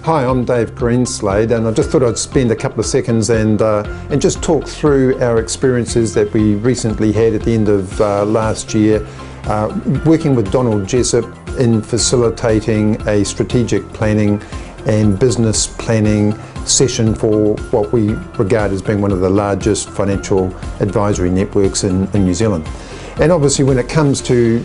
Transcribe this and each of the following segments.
Hi, I'm Dave Greenslade, and I just thought I'd spend a couple of seconds and just talk through our experiences that we recently had at the end of last year, working with Donald Jessep in facilitating a strategic planning and business planning session for what we regard as being one of the largest financial advisory networks in New Zealand. And obviously when it comes to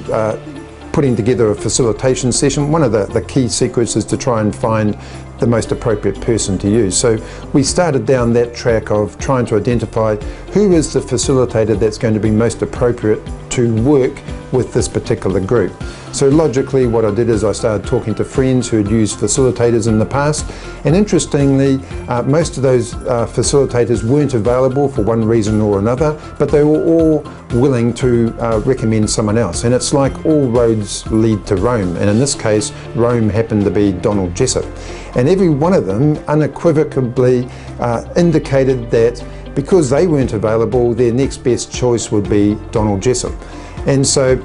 putting together a facilitation session, one of the key secrets is to try and find the most appropriate person to use. So we started down that track of trying to identify who is the facilitator that's going to be most appropriate to work with this particular group. So logically what I did is I started talking to friends who had used facilitators in the past, and interestingly most of those facilitators weren't available for one reason or another, but they were all willing to recommend someone else. And it's like all roads lead to Rome, and in this case Rome happened to be Donald Jessep. And every one of them unequivocally indicated that because they weren't available, their next best choice would be Donald Jessep. And so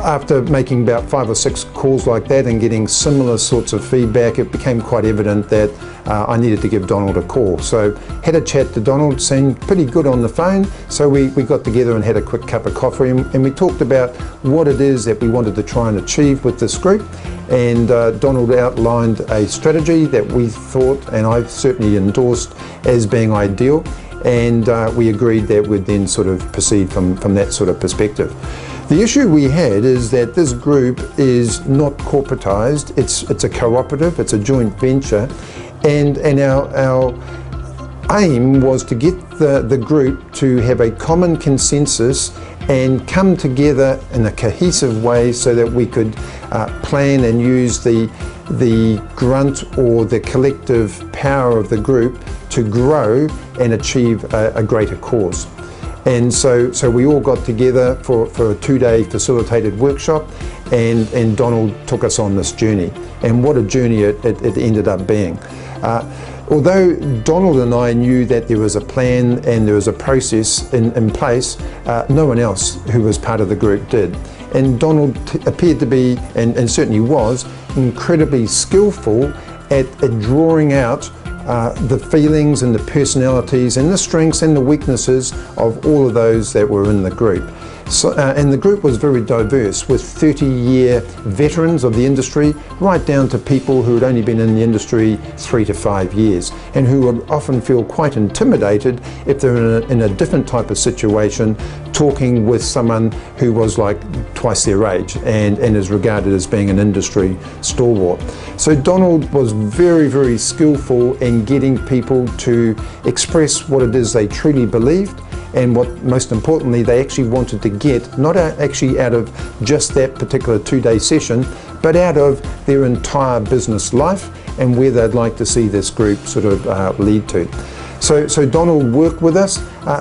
after making about 5 or 6 calls like that and getting similar sorts of feedback, it became quite evident that I needed to give Donald a call. So had a chat to Donald, seemed pretty good on the phone, so we got together and had a quick cup of coffee, and we talked about what it is that we wanted to try and achieve with this group. And Donald outlined a strategy that we thought, and I certainly endorsed, as being ideal, and we agreed that we'd then sort of proceed from that sort of perspective. The issue we had is that this group is not corporatized, it's a cooperative, it's a joint venture, and our aim was to get the group to have a common consensus and come together in a cohesive way so that we could plan and use the grunt or the collective power of the group to grow and achieve a greater cause. And so we all got together for a 2-day facilitated workshop, and Donald took us on this journey. And what a journey it ended up being. Although Donald and I knew that there was a plan and there was a process in place, no one else who was part of the group did. And Donald appeared to be, and certainly was, incredibly skillful at drawing out the feelings and the personalities and the strengths and the weaknesses of all of those that were in the group. So, and the group was very diverse, with 30-year veterans of the industry right down to people who had only been in the industry 3 to 5 years, and who would often feel quite intimidated if they're in a different type of situation, talking with someone who was like twice their age and is regarded as being an industry stalwart. So Donald was very, very skillful in getting people to express what it is they truly believed, and what most importantly they actually wanted to get, not actually out of just that particular 2-day session, but out of their entire business life and where they'd like to see this group sort of lead to. So Donald worked with us,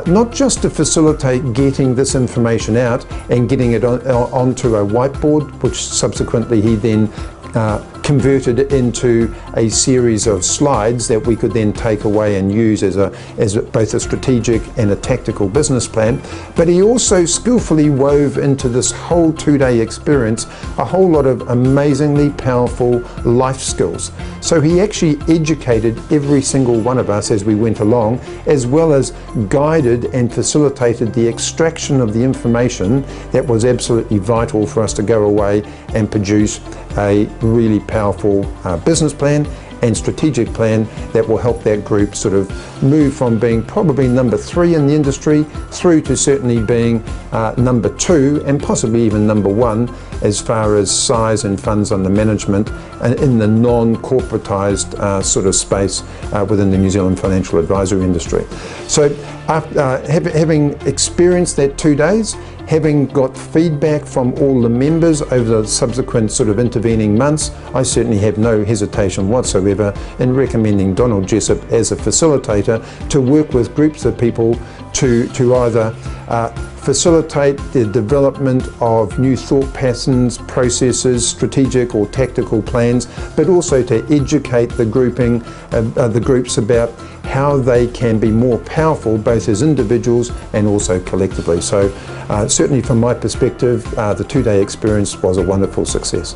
not just to facilitate getting this information out and getting it onto a whiteboard, which subsequently he then converted into a series of slides that we could then take away and use as both a strategic and a tactical business plan. But he also skillfully wove into this whole 2-day experience a whole lot of amazingly powerful life skills. So he actually educated every single one of us as we went along, as well as guided and facilitated the extraction of the information that was absolutely vital for us to go away and produce a really powerful business plan and strategic plan that will help that group sort of move from being probably number 3 in the industry through to certainly being number 2 and possibly even number 1 as far as size and funds under management and in the non-corporatized sort of space within the New Zealand financial advisory industry. So after having experienced that 2 days, having got feedback from all the members over the subsequent sort of intervening months, I certainly have no hesitation whatsoever in recommending Donald Jessep as a facilitator to work with groups of people to either facilitate the development of new thought patterns, processes, strategic or tactical plans, but also to educate the groups about how they can be more powerful both as individuals and also collectively. So certainly from my perspective, the 2-day experience was a wonderful success.